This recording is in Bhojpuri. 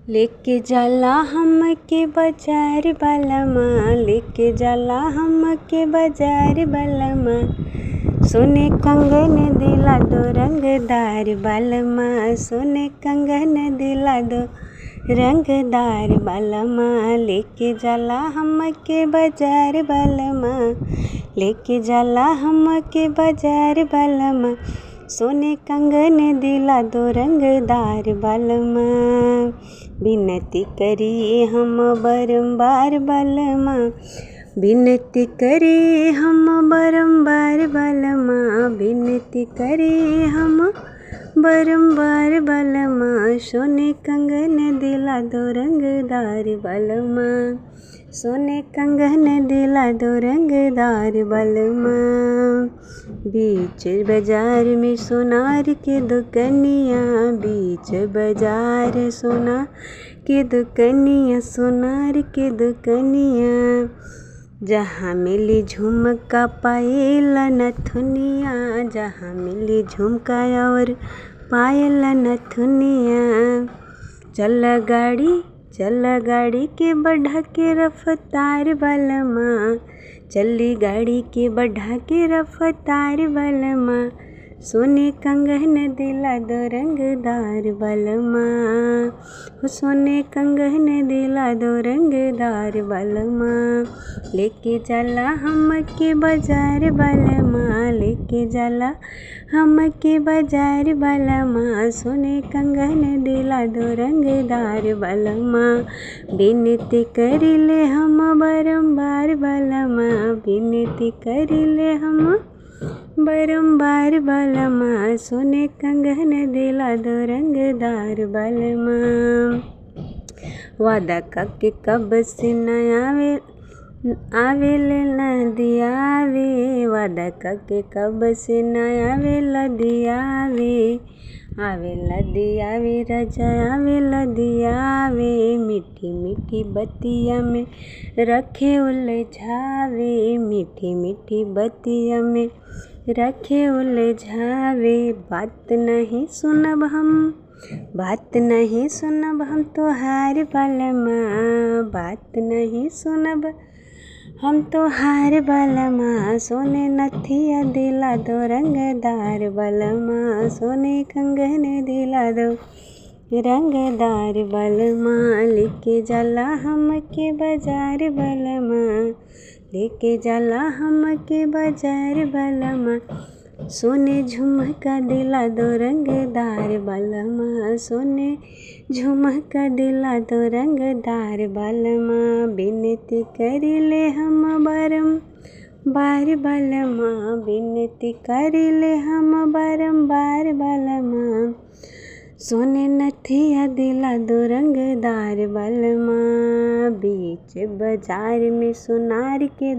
लेके जाला हमके बाजार बालमा, लेके जाला हमके बाजार बालमा। सोने कंगन दिला दो रंगदार बालमा, सोने कंगन दिला दो रंगदार बालमा। लेके जाला हमके बाजार बालमा, लेके जाला हमके बाजार बालमा। सोने कंगन दिला दो रंगदार बालमा। विनती करी हम बारंबार बालमा, विनती करी हम बारंबार बालमा। विनती करी हम बारंबार बालमा। सोने कंगन दिला दो रंगदार बालमा, सोने कंगन दिला दो रंगदार बालमा। बीच बाजार में सोनार के दुकनिया, बीच बाजार सोना के दुकनिया, सोनार के दुकनिया। जहाँ मिली झुमका पायल नथुनिया, जहाँ मिली झुमका और पायल नथुनिया। चल गाड़ी के बढ़ा के रफ्तार बालमा, चली गाड़ी के बढ़ा के रफ्तार बालमा। सोने कंगन दिला दो रंगदार बालमा, सोने कंगन दिला दो रंगदार बालमा। लेके जाला हमके बाजार बालमा, लेके जाला हमके बाजार बालमा। सोने कंगन दिला दो रंगदार बालमा। विनती करिले हम बारंबार बालमा, विनती करिले हम बारंबार बालमा। सोने कंगन दिला दो रंगदार बालमा। वादा करके कब से न आवेले लदियावे, वादा करके कब से न आवे लदियावे। आवे लदियावे राजा आवे लदियावे, मीठी मीठी बतिया में रखे उलझावे, मीठी मीठी बतिया में रखे उलझावे। बात नहीं सुनब हम, बात नहीं सुनब हम तोहार बालमा, बात नहीं सुनब हम तोहार बालमा। सोने नथिया दिला दो रंगदार बालमा, सोने कंगन दिला दो रंगदार बालमा। लेके जाला हमके बाजार बालमा, लेके जाला हमके बाजार बालमा। सोने झुमका दिला दो रंगदार बालमा, सोने झुमका दिला दो रंगदार बालमा। विनती करिले हम बारंबार बालमा, विनती करिले हम बारंबार बालमा। सोने नथिया दिला दो रंगदार बालमा। बीच बाजार में सोनार के